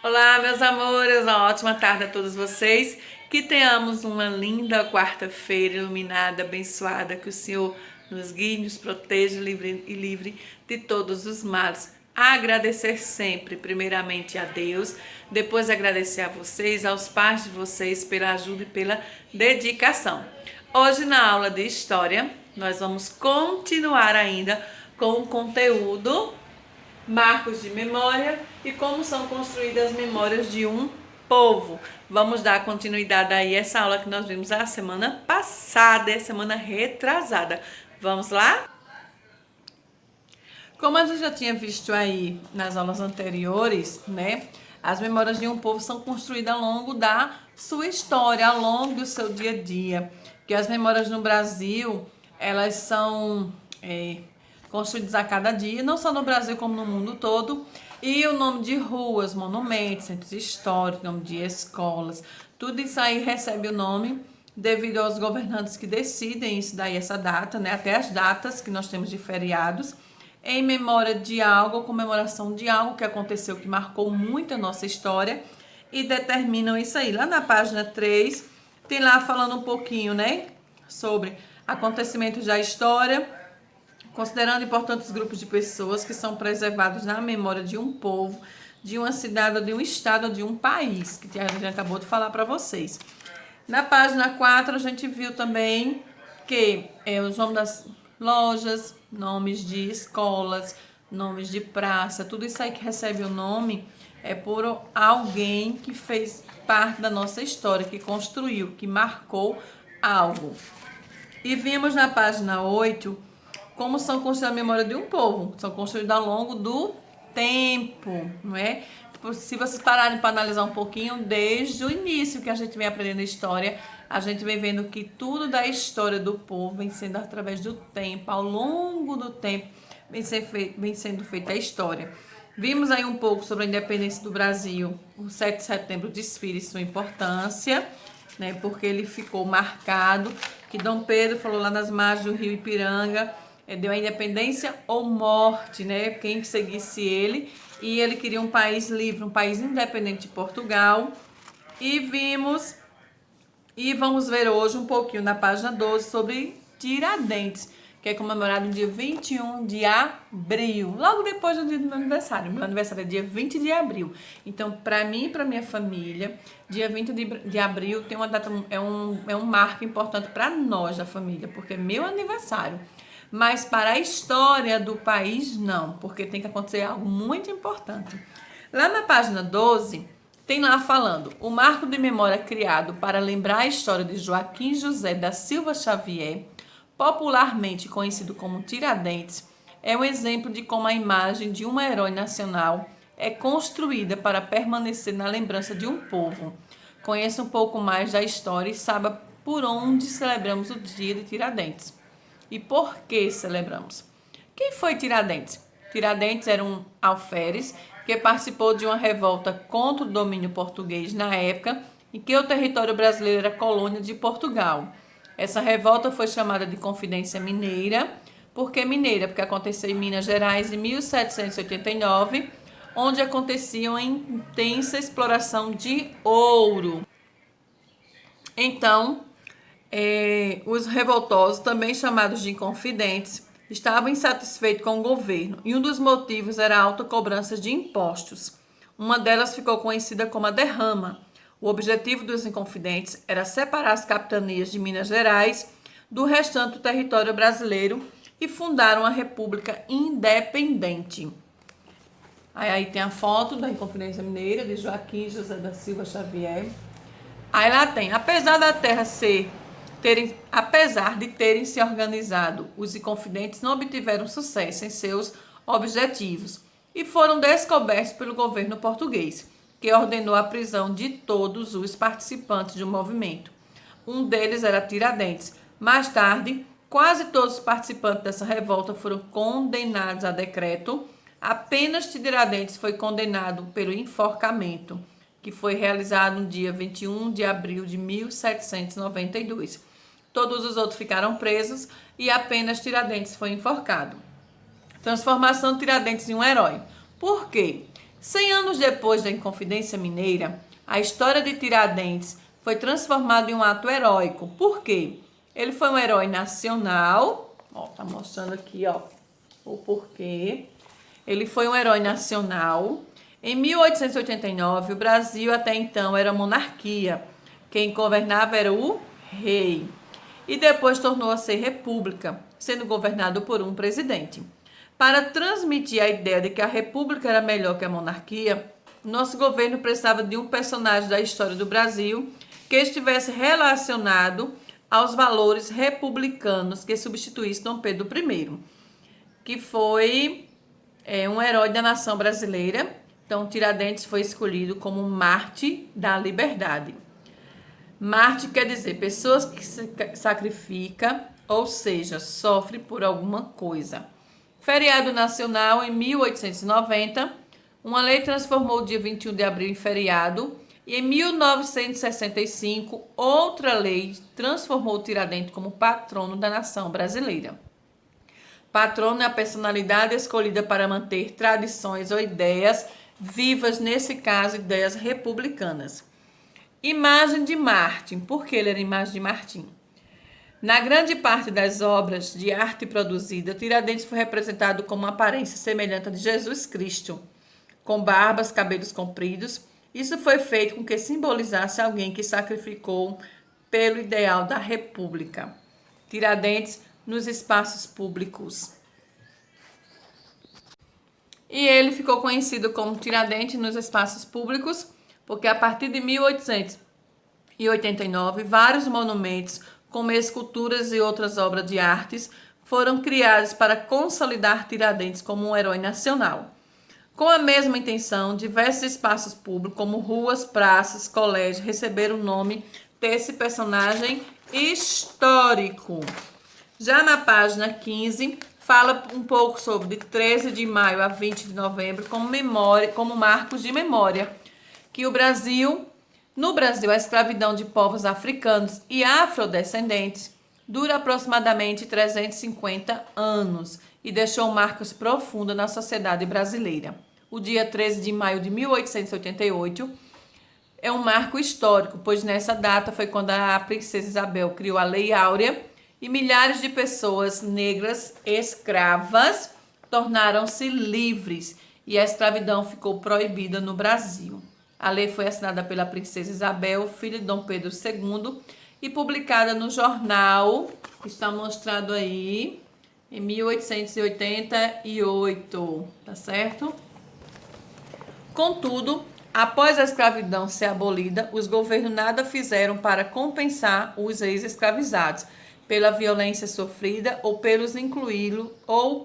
Olá, meus amores, uma ótima tarde a todos vocês. Que tenhamos uma linda quarta-feira iluminada, abençoada, que o Senhor nos guie, nos proteja e livre de todos os males. Agradecer sempre, primeiramente a Deus, depois agradecer a vocês, aos pais de vocês pela ajuda e pela dedicação. Hoje, na aula de História, nós vamos continuar ainda com o conteúdo marcos de memória e como são construídas as memórias de um povo. Vamos dar continuidade aí a essa aula que nós vimos a semana passada, a semana retrasada. Vamos lá? Como a gente já tinha visto aí nas aulas anteriores, né? As memórias de um povo são construídas ao longo da sua história, ao longo do seu dia a dia. Que as memórias no Brasil, elas são construídas a cada dia, não só no Brasil como no mundo todo. E o nome de ruas, monumentos, centros históricos, nome de escolas, tudo isso aí recebe o nome devido aos governantes que decidem isso daí, essa data, né? Até as datas que nós temos de feriados em memória de algo, comemoração de algo que aconteceu, que marcou muito a nossa história e determinam isso aí. Lá na página 3, tem lá falando um pouquinho, né, sobre acontecimentos da história, considerando importantes grupos de pessoas que são preservados na memória de um povo, de uma cidade, de um estado, de um país, que a gente acabou de falar para vocês. Na página 4, a gente viu também que os nomes das lojas, nomes de escolas, nomes de praça, tudo isso aí que recebe o nome é por alguém que fez parte da nossa história, que construiu, que marcou algo. E vimos na página 8 como são construídas a memória de um povo. São construídas ao longo do tempo, não é? Se vocês pararem para analisar um pouquinho, desde o início que a gente vem aprendendo história, a gente vem vendo que tudo da história do povo vem sendo através do tempo, ao longo do tempo, vem sendo feita a história. Vimos aí um pouco sobre a independência do Brasil, o 7 de setembro, o desfile e sua importância, né? Porque ele ficou marcado, que Dom Pedro falou lá nas margens do rio Ipiranga, deu a independência ou morte, né? Quem seguisse ele. E ele queria um país livre, um país independente de Portugal. E vamos ver hoje um pouquinho na página 12 sobre Tiradentes, que é comemorado no dia 21 de abril, logo depois do dia do meu aniversário. Meu aniversário é dia 20 de abril. Então, para mim e para minha família, dia 20 de abril tem uma data, é um marco importante para nós da família, porque é meu aniversário. Mas para a história do país, não, porque tem que acontecer algo muito importante. Lá na página 12, tem lá falando: o marco de memória criado para lembrar a história de Joaquim José da Silva Xavier, popularmente conhecido como Tiradentes, é um exemplo de como a imagem de um herói nacional é construída para permanecer na lembrança de um povo. Conheça um pouco mais da história e saiba por onde celebramos o dia de Tiradentes. E por que celebramos? Quem foi Tiradentes? Tiradentes era um alferes que participou de uma revolta contra o domínio português na época em que o território brasileiro era colônia de Portugal. Essa revolta foi chamada de Confidência Mineira. Por que mineira? Porque aconteceu em Minas Gerais em 1789, onde acontecia uma intensa exploração de ouro. Então, os revoltosos, também chamados de inconfidentes, estavam insatisfeitos com o governo e um dos motivos era a alta cobrança de impostos. Uma delas ficou conhecida como a derrama. O objetivo dos inconfidentes era separar as capitanias de Minas Gerais do restante do território brasileiro e fundar uma república independente. Aí tem a foto da Inconfidência Mineira de Joaquim José da Silva Xavier. Aí lá tem, apesar de terem se organizado, os inconfidentes não obtiveram sucesso em seus objetivos e foram descobertos pelo governo português, que ordenou a prisão de todos os participantes do movimento. Um deles era Tiradentes. Mais tarde, quase todos os participantes dessa revolta foram condenados a decreto. Apenas Tiradentes foi condenado pelo enforcamento, que foi realizado no dia 21 de abril de 1792. Todos os outros ficaram presos e apenas Tiradentes foi enforcado. Transformação de Tiradentes em um herói. Por quê? 100 anos depois da Inconfidência Mineira, a história de Tiradentes foi transformada em um ato heróico. Por quê? Ele foi um herói nacional. Ó, tá mostrando aqui, ó, o porquê. Ele foi um herói nacional. Em 1889, o Brasil até então era monarquia. Quem governava era o rei. E depois tornou a ser república, sendo governado por um presidente. Para transmitir a ideia de que a república era melhor que a monarquia, nosso governo precisava de um personagem da história do Brasil que estivesse relacionado aos valores republicanos que substituísse Dom Pedro I, que foi um herói da nação brasileira. Então, Tiradentes foi escolhido como Marte da liberdade. Marte quer dizer pessoas que se sacrificam, ou seja, sofrem por alguma coisa. Feriado nacional em 1890, uma lei transformou o dia 21 de abril em feriado. E em 1965, outra lei transformou Tiradentes como patrono da nação brasileira. Patrono é a personalidade escolhida para manter tradições ou ideias vivas, nesse caso, ideias republicanas. Imagem de Marte. Por que ele era imagem de Martim? Na grande parte das obras de arte produzida, Tiradentes foi representado com uma aparência semelhante à de Jesus Cristo, com barbas, cabelos compridos. Isso foi feito com que simbolizasse alguém que sacrificou pelo ideal da república. Tiradentes nos espaços públicos. E ele ficou conhecido como Tiradentes nos espaços públicos, porque a partir de 1889, vários monumentos, como esculturas e outras obras de artes, foram criados para consolidar Tiradentes como um herói nacional. Com a mesma intenção, diversos espaços públicos, como ruas, praças, colégios, receberam o nome desse personagem histórico. Já na página 15, fala um pouco sobre de 13 de maio a 20 de novembro como marcos de memória, que no Brasil, a escravidão de povos africanos e afrodescendentes dura aproximadamente 350 anos e deixou marcas profundas na sociedade brasileira. O dia 13 de maio de 1888 é um marco histórico, pois nessa data foi quando a princesa Isabel criou a Lei Áurea e milhares de pessoas negras escravas tornaram-se livres e a escravidão ficou proibida no Brasil. A lei foi assinada pela princesa Isabel, filha de Dom Pedro II, e publicada no jornal, que está mostrado aí, em 1888, tá certo? Contudo, após a escravidão ser abolida, os governos nada fizeram para compensar os ex-escravizados pela violência sofrida ou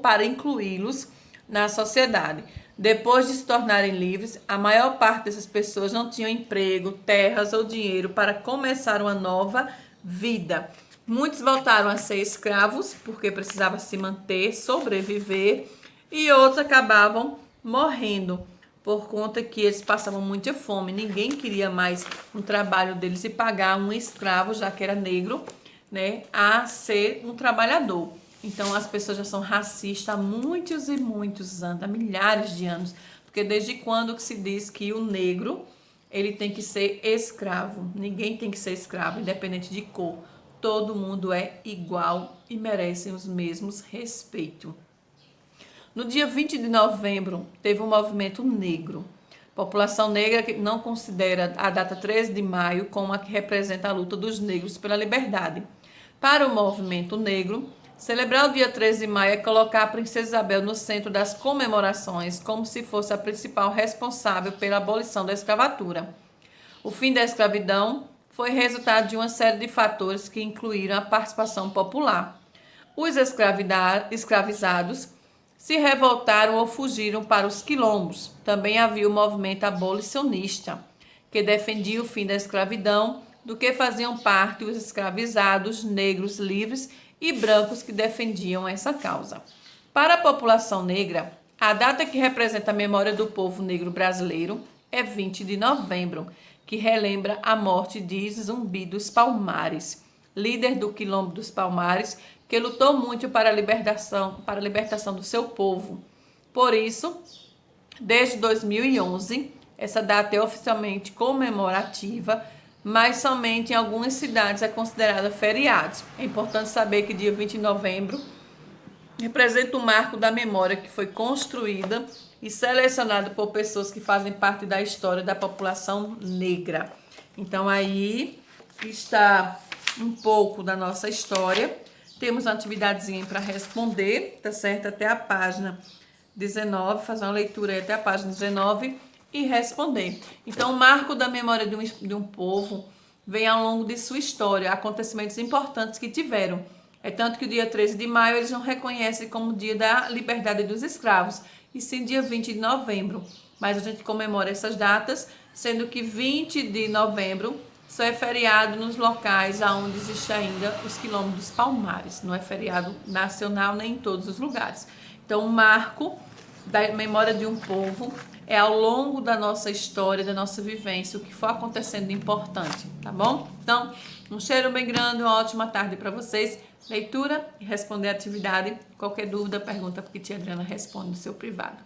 para incluí-los na sociedade. Depois de se tornarem livres, a maior parte dessas pessoas não tinham emprego, terras ou dinheiro para começar uma nova vida. Muitos voltaram a ser escravos porque precisavam se manter, sobreviver, e outros acabavam morrendo por conta que eles passavam muita fome. Ninguém queria mais um trabalho deles e pagar um escravo, já que era negro, né, a ser um trabalhador. Então as pessoas já são racistas há muitos e muitos anos, há milhares de anos, porque desde quando que se diz que o negro ele tem que ser escravo? Ninguém tem que ser escravo, independente de cor. Todo mundo é igual e merecem os mesmos respeito. No dia 20 de novembro, teve um movimento negro. População negra que não considera a data 13 de maio como a que representa a luta dos negros pela liberdade. Para o movimento negro, celebrar o dia 13 de maio é colocar a princesa Isabel no centro das comemorações, como se fosse a principal responsável pela abolição da escravatura. O fim da escravidão foi resultado de uma série de fatores que incluíram a participação popular. Os escravizados se revoltaram ou fugiram para os quilombos. Também havia o movimento abolicionista, que defendia o fim da escravidão, do que faziam parte os escravizados, negros livres e brancos que defendiam essa causa. Para a população negra, a data que representa a memória do povo negro brasileiro é 20 de novembro, que relembra a morte de Zumbi dos Palmares, líder do Quilombo dos Palmares, que lutou muito para a libertação do seu povo. Por isso, Desde 2011, essa data é oficialmente comemorativa, mas somente em algumas cidades é considerada feriado. É importante saber que dia 20 de novembro representa o marco da memória que foi construída e selecionada por pessoas que fazem parte da história da população negra. Então aí está um pouco da nossa história. Temos uma atividadezinha para responder, tá certo? Até a página 19, fazer uma leitura aí até a página 19 e responder. Então, o marco da memória de um povo vem ao longo de sua história, acontecimentos importantes que tiveram. É tanto que o dia 13 de maio eles não reconhecem como dia da liberdade dos escravos, e sim dia 20 de novembro. Mas a gente comemora essas datas, sendo que 20 de novembro só é feriado nos locais onde existe ainda os quilombos dos Palmares. Não é feriado nacional nem em todos os lugares. Então, o marco da memória de um povo é ao longo da nossa história, da nossa vivência, o que for acontecendo de importante, tá bom? Então, um cheiro bem grande, uma ótima tarde para vocês. Leitura e responder a atividade. Qualquer dúvida, pergunta, porque tia Adriana responde no seu privado.